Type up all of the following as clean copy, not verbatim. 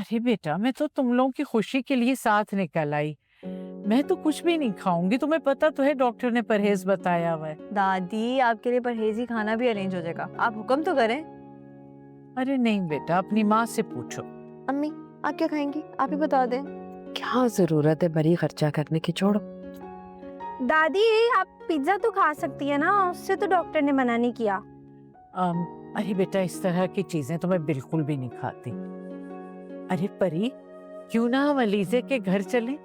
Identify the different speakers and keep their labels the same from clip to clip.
Speaker 1: अरे बेटा, मैं तो तुम लोगों की खुशी के लिए साथ निकल आई। मैं तो कुछ भी नहीं खाऊंगी, तुम्हें पता तो है डॉक्टर ने परहेज बताया हुआ है।
Speaker 2: दादी आपके लिए परहेजी खाना भी अरेंज हो जाएगा, आप हुक्म तो करें।
Speaker 1: अरे नहीं बेटा, अपनी माँ से पूछो।
Speaker 2: अम्मी आप क्या खाएंगी, आप ही बता दें।
Speaker 3: क्या जरूरत है बड़ी खर्चा करने की, छोड़ो।
Speaker 4: दादी आप पिज्जा तो खा सकती है ना, उससे तो डॉक्टर ने मना नहीं किया।
Speaker 1: अरे बेटा, इस तरह की चीजें तो मैं बिल्कुल भी नहीं खाती। अरे परी, क्यों ना हम अलीजे के घर चलें?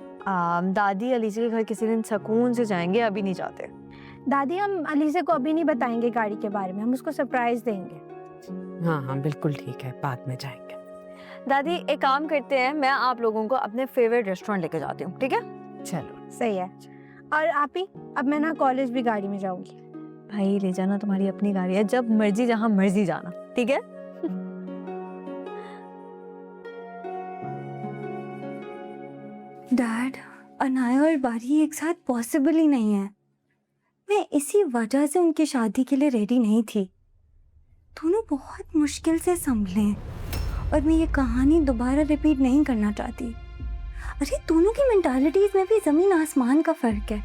Speaker 2: दादी अलीजे के घर किसी दिन सुकून से जाएंगे, अभी नहीं जाते।
Speaker 4: दादी हम अलीजे को अभी नहीं बताएंगे गाड़ी के बारे में, हम उसको सरप्राइज देंगे।
Speaker 3: हाँ हाँ बिल्कुल ठीक है, बाद में जाएंगे।
Speaker 2: दादी एक काम करते हैं, मैं आप लोगों को अपने फेवरेट रेस्टोरेंट लेके जाती हूँ, ठीक है?
Speaker 1: चलो
Speaker 4: सही है। और आप ही, अब मैं ना कॉलेज भी गाड़ी में जाऊंगी।
Speaker 2: भाई ले जाना, तुम्हारी अपनी गाड़ी है, जब मर्जी जहाँ मर्जी जाना, ठीक है?
Speaker 5: डैड, अनाया और बारी एक साथ पॉसिबल ही नहीं है। मैं इसी वजह से उनकी शादी के लिए रेडी नहीं थी। दोनों बहुत मुश्किल से संभले हैं और मैं ये कहानी दोबारा रिपीट नहीं करना चाहती। अरे दोनों की मेंटालिटीज में भी जमीन आसमान का फर्क है।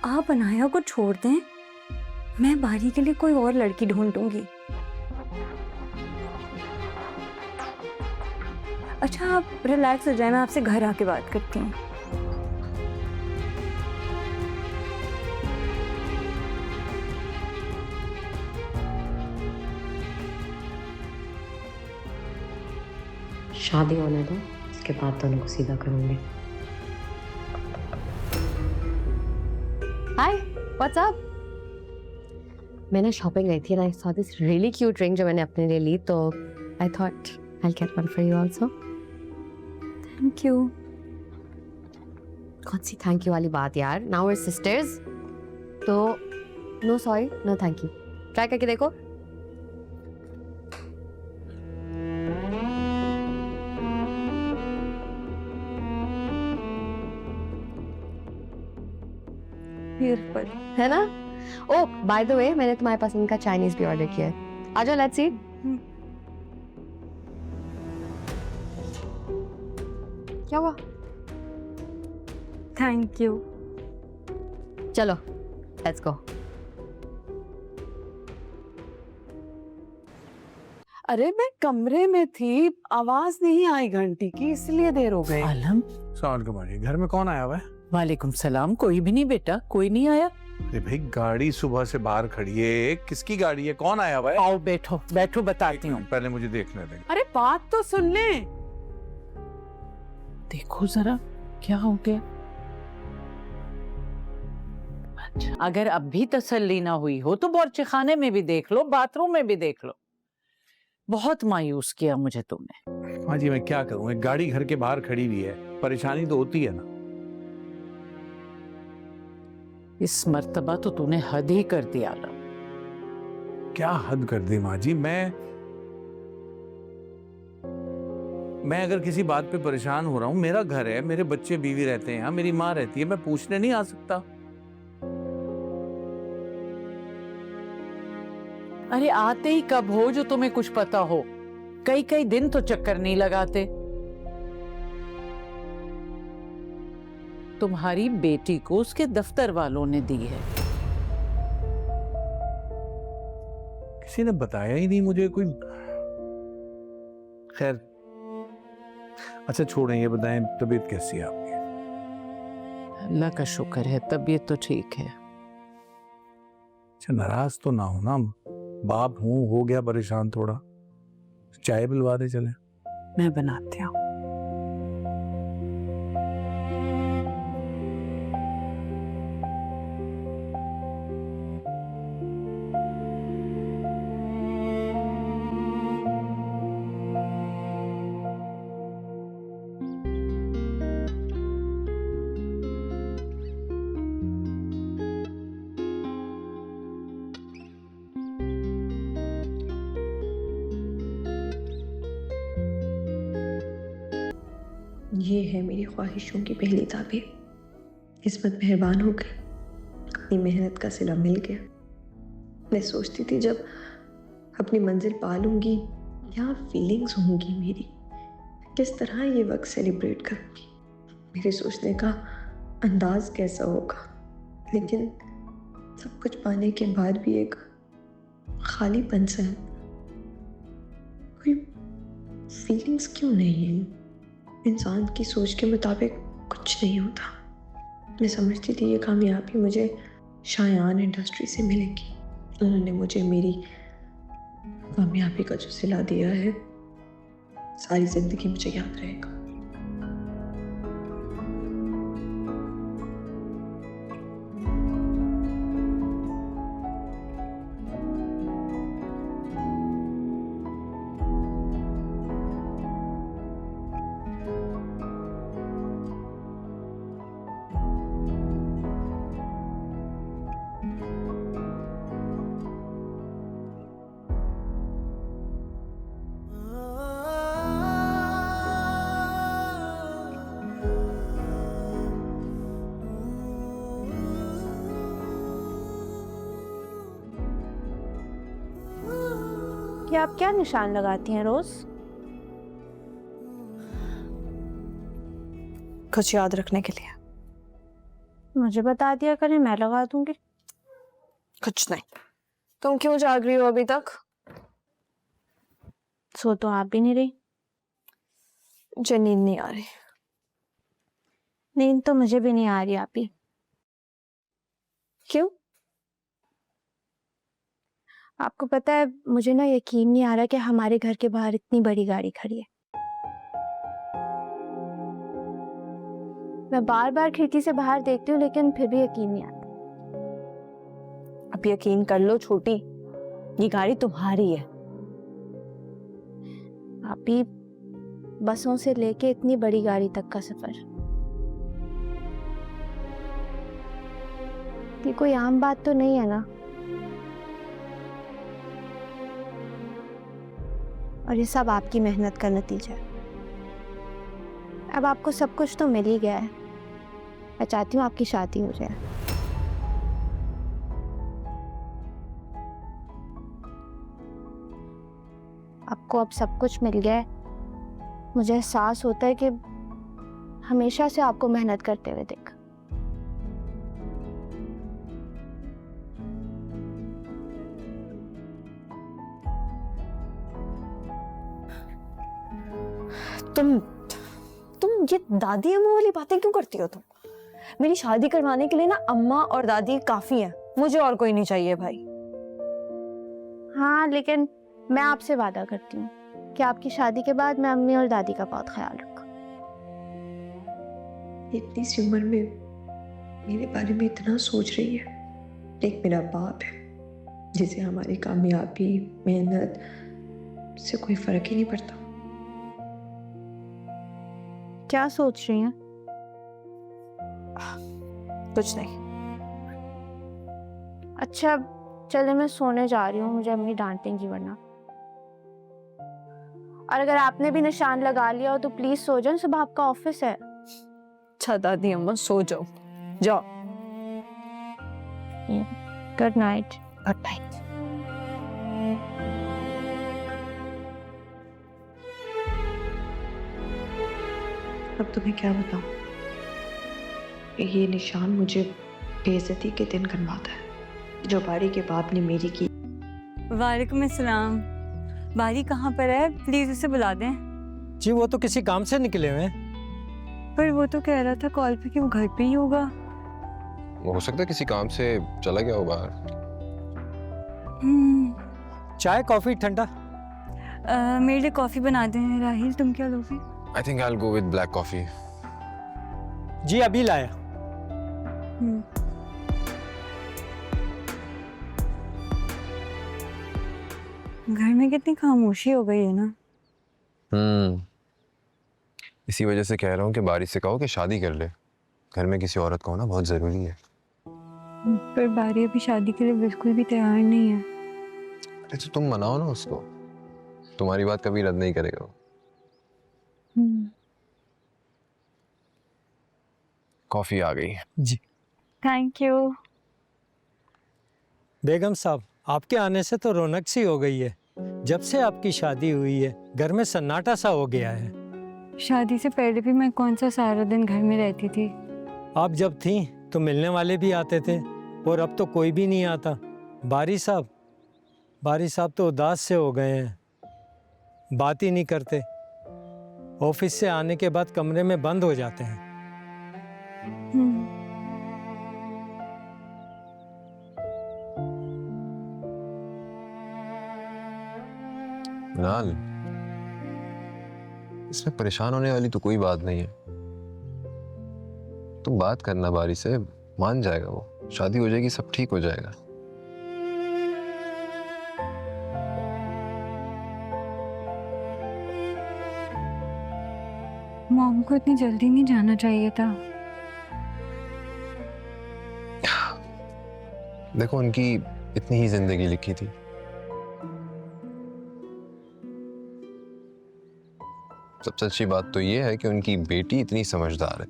Speaker 5: आप अनाया को छोड़ दें, मैं बारी के लिए कोई और लड़की ढूंढूंगी। अच्छा आप रिलैक्स हो जाए, मैं आपसे घर आके बात करती हूँ।
Speaker 6: शादी होने दो, उसके बाद दोनों को सीधा करूंगी। Hi, what's up? मैंने शॉपिंग गई थी, I saw this really cute ring जो मैंने अपने लिए ली, तो I thought I get one for you also.
Speaker 5: Thank you.
Speaker 6: कौन सी थैंक यू वाली बात यार, नाउ वी आर सिस्टर्स, तो no sorry no thank you. Try करके देखो।
Speaker 2: ब्यूटीफुल
Speaker 6: है ना? ओ बाय द वे, मैंने तुम्हारे पसंद का चाइनीज भी ऑर्डर किया है, आ जाओ लेट्स ईट। क्या हुआ?
Speaker 5: Thank you.
Speaker 6: चलो लेट्स गो।
Speaker 3: अरे मैं कमरे में थी, आवाज नहीं आई घंटी की, इसलिए देर हो गई।
Speaker 1: आलम।
Speaker 7: घर में कौन आया हुआ है?
Speaker 1: वालेकुम सलाम। कोई भी नहीं बेटा, कोई नहीं आया।
Speaker 7: अरे भाई गाड़ी सुबह से बाहर खड़ी है, किसकी गाड़ी है, कौन आया हुआ है?
Speaker 1: आओ बैठो बैठो, बताती हूँ।
Speaker 7: पहले मुझे देखने दें।
Speaker 3: अरे बात तो सुन ले।
Speaker 1: देखो जरा क्या हो गया। अच्छा, अगर अब भी तसल्ली ना हुई हो तो बॉर्चे खाने में भी देख लो, बाथरूम में भी देख लो। बहुत मायूस किया मुझे तुमने।
Speaker 7: हाँ जी, मैं क्या करूँ, एक गाड़ी घर के बाहर खड़ी हुई है, परेशानी तो होती है ना।
Speaker 1: इस मर्तबा तो तूने हद ही कर दिया आलम।
Speaker 7: क्या हद कर दी माँ जी। मैं अगर किसी बात पे परेशान हो रहा हूँ, मेरा घर है, मेरे बच्चे बीवी रहते हैं यहाँ, मेरी माँ रहती है, मैं पूछने नहीं आ सकता?
Speaker 1: अरे आते ही कब हो जो तुम्हें कुछ पता हो? कई कई दिन तो चक्कर नहीं लगाते। तुम्हारी बेटी को उसके दफ्तर वालों ने दी है।
Speaker 7: किसी ने बताया ही नहीं मुझे कोई। खैर अच्छा छोड़ें, ये बताएं तबीयत कैसी है आपकी?
Speaker 1: अल्लाह का शुक्र है, तबीयत तो ठीक है।
Speaker 7: अच्छा नाराज तो ना हो ना, बाप हूँ, हो गया परेशान थोड़ा, चाय पिलवा दे चले।
Speaker 3: मैं बनाती हूँ।
Speaker 8: ये है मेरी ख्वाहिशों की पहली ताबीर। किस्मत मेहरबान हो गई, अपनी मेहनत का सिला मिल गया। मैं सोचती थी जब अपनी मंजिल पा लूंगी क्या फीलिंग्स होंगी मेरी, किस तरह ये वक्त सेलिब्रेट करूँगी, मेरे सोचने का अंदाज कैसा होगा। लेकिन सब कुछ पाने के बाद भी एक खालीपन सा है, कोई फीलिंग्स क्यों नहीं है। इंसान की सोच के मुताबिक कुछ नहीं होता। मैं समझती थी ये कामयाबी मुझे शायान इंडस्ट्री से मिलेगी। उन्होंने मुझे मेरी कामयाबी का जो सिला दिया है, सारी जिंदगी मुझे याद रहेगा।
Speaker 4: कि आप क्या निशान लगाती हैं रोज?
Speaker 2: कुछ याद रखने के लिए।
Speaker 4: मुझे बता दिया करें, मैं लगा दूंगी।
Speaker 2: कुछ नहीं। तुम क्यों जाग रही हो अभी तक?
Speaker 4: सो तो आप भी नहीं रही।
Speaker 2: मुझे नींद नहीं आ रही।
Speaker 4: नींद तो मुझे भी नहीं आ रही आप ही।
Speaker 2: क्यों?
Speaker 4: आपको पता है, मुझे ना यकीन नहीं आ रहा कि हमारे घर के बाहर इतनी बड़ी गाड़ी खड़ी है। मैं बार बार खिड़की से बाहर देखती हूँ लेकिन फिर भी यकीन नहीं आता।
Speaker 2: अब यकीन कर लो छोटी, ये गाड़ी तुम्हारी है।
Speaker 4: आप ही बसों से लेके इतनी बड़ी गाड़ी तक का सफर, ये कोई आम बात तो नहीं है ना। और ये सब आपकी मेहनत का नतीजा है। अब आपको सब कुछ तो मिल ही गया है। मैं चाहती हूँ आपकी शादी हो जाए। आपको अब सब कुछ मिल गया है। मुझे एहसास होता है कि हमेशा से आपको मेहनत करते हुए देखा।
Speaker 2: तुम ये दादी अम्मा वाली बातें क्यों करती हो तुम? मेरी शादी करवाने के लिए ना अम्मा और दादी काफी हैं, मुझे और कोई नहीं चाहिए भाई।
Speaker 4: हाँ, लेकिन मैं आपसे वादा करती हूँ कि आपकी शादी के बाद मैं अम्मी और दादी का बहुत ख्याल रखूंगा।
Speaker 8: इतनी सी उम्र में मेरे बारे में इतना सोच रही है। एक मेरा बाप है जिसे हमारी कामयाबी, मेहनत से कोई फर्क ही नहीं पड़ता।
Speaker 4: क्या सोच रही हैं?
Speaker 2: कुछ नहीं।
Speaker 4: अच्छा चले, मैं सोने जा रही हूँ, मुझे अम्मी डांटेंगी वरना। और अगर आपने भी निशान लगा लिया हो तो प्लीज सो जाओ, सुबह आपका ऑफिस है।
Speaker 2: अच्छा दादी अम्मा सो जाओ, जाओ।
Speaker 4: Good night.
Speaker 2: Good night.
Speaker 8: अब तुम्हें क्या बताऊं, ये निशान मुझे बेइज्जती के दिन करवाता है जो बारी के बाप ने मेरी की।
Speaker 5: वालेकुम अस्सलाम। बारी कहाँ पर है? प्लीज उसे बुला दें।
Speaker 9: जी वो तो किसी काम से निकले हुए हैं।
Speaker 5: पर वो तो कह रहा था कॉल पे कि वो घर पे ही होगा।
Speaker 10: वो हो सकता है किसी काम से चला गया हो बाहर।
Speaker 9: चाय कॉफी ठंडा?
Speaker 5: मेरे लिए कॉफी बना दें। राहिल तुम क्या लोगे?
Speaker 10: I think I will go with black coffee.
Speaker 9: जी अभी लाया।
Speaker 5: घर में कितनी खामोशी हो गई है ना।
Speaker 10: इसी वजह से कह रहा हूँ कि बारिश से कहो कि शादी कर ले। घर में किसी औरत का होना बहुत जरूरी है।
Speaker 5: पर बारी अभी शादी के लिए बिल्कुल भी तैयार नहीं है।
Speaker 10: अरे तो तुम मनाओ ना उसको, तुम्हारी बात कभी रद्द नहीं करेगा वो। कॉफी आ गई।
Speaker 9: जी
Speaker 5: थैंक यू।
Speaker 9: बेगम साहब, आपके आने से तो रौनक सी हो गई है। जब से आपकी शादी हुई है घर में सन्नाटा सा हो गया है।
Speaker 5: शादी से पहले भी मैं कौन सा सारा दिन घर में रहती थी।
Speaker 9: आप जब थी तो मिलने वाले भी आते थे और अब तो कोई भी नहीं आता। बारी साहब तो उदास से हो गए हैं, बात ही नहीं करते। ऑफिस से आने के बाद कमरे में बंद हो जाते हैं।
Speaker 10: मिनाल, इसमें परेशान होने वाली तो कोई बात नहीं है। तुम बात करना बारी से, मान जाएगा वो, शादी हो जाएगी, सब ठीक हो जाएगा।
Speaker 5: मॉम को इतनी जल्दी नहीं जाना चाहिए था।
Speaker 10: देखो, उनकी इतनी ही जिंदगी लिखी थी। सबसे अच्छी बात तो ये है कि उनकी बेटी इतनी समझदार है।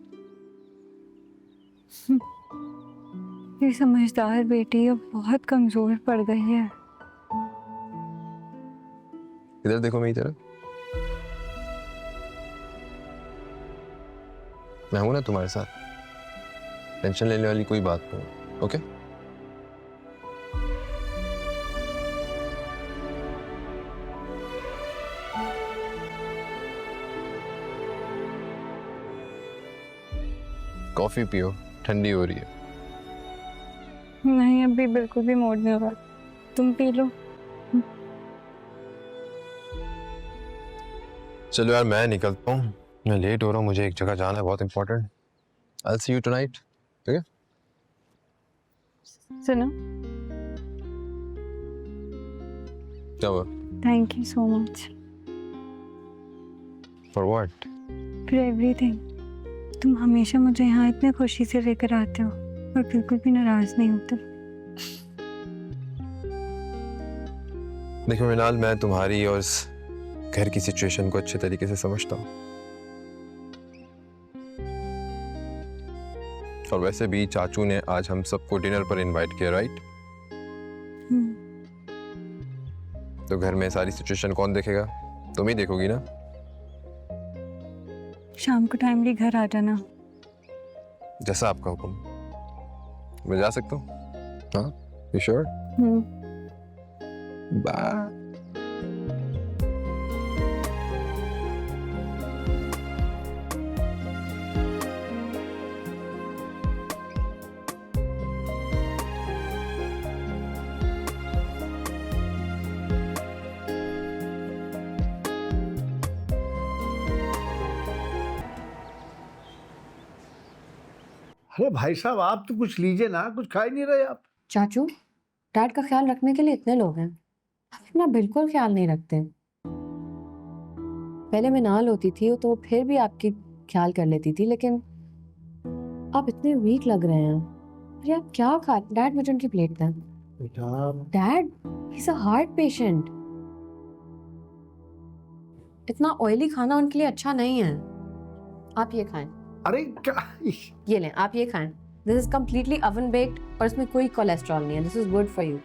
Speaker 5: ये समझदार बेटी अब बहुत कमजोर पड़ गई है।
Speaker 10: इधर देखो मेरी तरफ। मैं हूं ना तुम्हारे साथ, टेंशन लेने वाली कोई बात नहीं। ओके? कॉफी पियो, ठंडी हो रही है।
Speaker 5: नहीं, अभी बिल्कुल भी मूड नहीं हो रहा, तुम पी लो।
Speaker 10: चलो यार, मैं निकलता हूँ, मैं लेट हो रहा हूँ, मुझे एक जगह जाना है बहुत important. I'll see you tonight. ठीक है?
Speaker 5: सुनो,
Speaker 10: क्या हुआ?
Speaker 5: Thank you so much
Speaker 10: For what?
Speaker 5: For everything. तुम हमेशा मुझे यहाँ इतने खुशी से लेकर आते हो और बिल्कुल भी नाराज नहीं होते।
Speaker 10: देखो मिनाल, मैं तुम्हारी और इस घर की सिचुएशन को अच्छे तरीके से समझता हूँ, और वैसे भी चाचू ने आज हम सबको डिनर पर इनवाइट किया, राइट? तो घर में सारी सिचुएशन कौन देखेगा? तुम ही देखोगी ना?
Speaker 5: शाम को टाइमली घर आ जाना।
Speaker 10: जैसा आपका हुक्म। मैं जा सकता हूँ? हाँ, यू श्योर? बाय।
Speaker 11: अरे भाई साहब, आप तो कुछ लीजिए ना, कुछ खा ही नहीं रहे आप।
Speaker 6: चाचू, डैड का ख्याल रखने के लिए इतने लोग हैं, आप अपना बिल्कुल ख्याल नहीं रखते। पहले मिनाल होती थी तो फिर भी आपकी ख्याल कर लेती थी, लेकिन आप इतने वीक लग रहे हैं। अरे आप क्या खा? डैड, मुझे उनकी प्लेट दें।
Speaker 11: बेटा,
Speaker 6: dad, he is a heart patient. इतना ऑयली खाना उनके लिए अच्छा नहीं है। आप ये खाएं।
Speaker 11: अरे क्या?
Speaker 6: ये लें, आप ये खाएं। This is completely oven baked और इसमें कोई कोलेस्ट्रॉल नहीं है। This is good for you.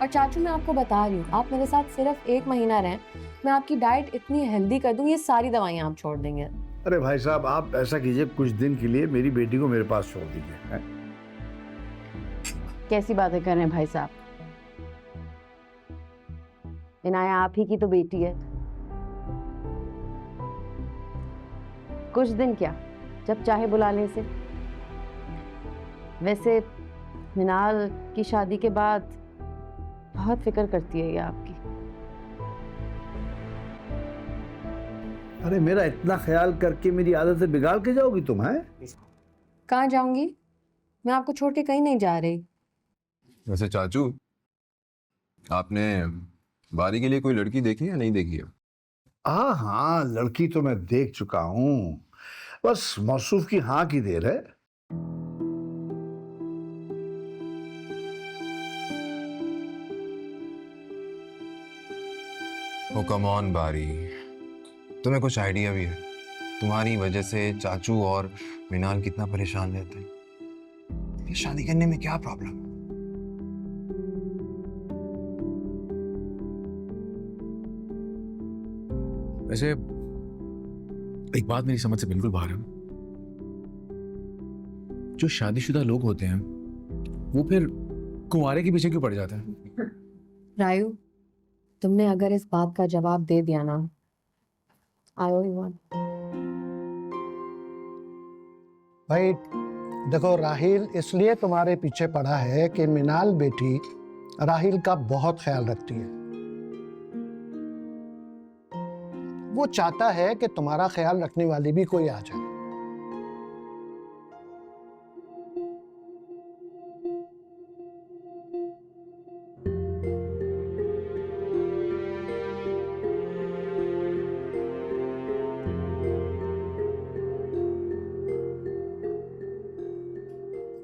Speaker 6: और चाचू, मैं आपको बता रही हूँ, आप मेरे साथ सिर्फ 1 महीना रहें, मैं आपकी डाइट इतनी हेल्दी कर दूँ, ये सारी दवाइयाँ आप छोड़ देंगे।
Speaker 11: अरे भाई साहब, आप ऐसा कीजिए, कुछ दिन के लिए मेरी बेटी को मेरे पास छोड़ दीजिए।
Speaker 12: कैसी बातें कर रहे हैं भाई साहब? इनाया आप ही की तो बेटी है। कुछ दिन क्या, जब चाहे बुला लें इसे। वैसे मिनाल की शादी के बाद बहुत फिक्र करती है ये आपकी।
Speaker 11: अरे मेरा इतना ख्याल करके मेरी आदतें बिगाड़ के जाओगी तुम? हैं?
Speaker 6: कहाँ जाऊंगी? मैं आपको छोड़ के कहीं नहीं जा रही।
Speaker 10: वैसे चाचू, आपने बारी के लिए कोई लड़की देखी या नहीं देखी है?
Speaker 11: हाँ, लड़की तो मैं देख चुका हूँ, बस मौसूफ की हाँ की देर है।
Speaker 10: ओ कम ऑन बारी, तुम्हें कुछ आइडिया भी है? तुम्हारी वजह से चाचू और मिनाल कितना परेशान रहते हैं। ये शादी करने में क्या प्रॉब्लम? वैसे एक बात मेरी समझ से बिल्कुल बाहर है। जो शादीशुदा लोग होते हैं वो फिर कुंवारे के पीछे क्यों पड़ जाते हैं?
Speaker 6: रायू, तुमने अगर इस बात का जवाब दे दिया ना, आई ओwe you one.
Speaker 13: भाई देखो, राहिल इसलिए तुम्हारे पीछे पड़ा है कि मिनाल बेटी राहिल का बहुत ख्याल रखती है। वो चाहता है कि तुम्हारा ख्याल रखने वाली भी कोई आ जाए।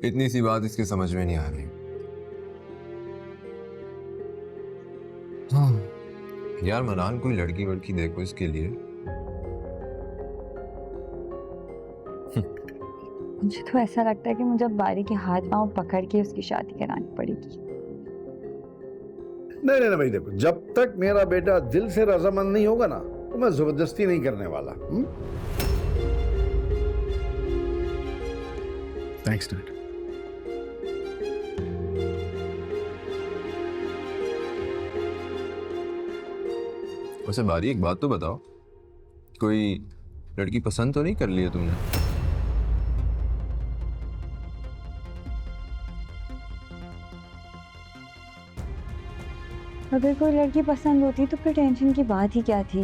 Speaker 10: इतनी सी बात इसके समझ में नहीं आ रही। हाँ यार, मनान कोई लड़की वड़की देखो इसके लिए।
Speaker 5: मुझे तो ऐसा लगता है कि मुझे अब बारी के हाथ पांव पकड़ के उसकी शादी करानी पड़ेगी।
Speaker 11: नहीं नहीं भाई, देखो जब तक मेरा बेटा दिल से रजामंद नहीं होगा ना तो मैं जबरदस्ती नहीं करने वाला।
Speaker 10: Thanks dad. वैसे बारी, एक बात तो बताओ, कोई लड़की पसंद तो नहीं कर ली है तुमने?
Speaker 5: अगर कोई लड़की पसंद होती तो फिर टेंशन की बात ही क्या थी।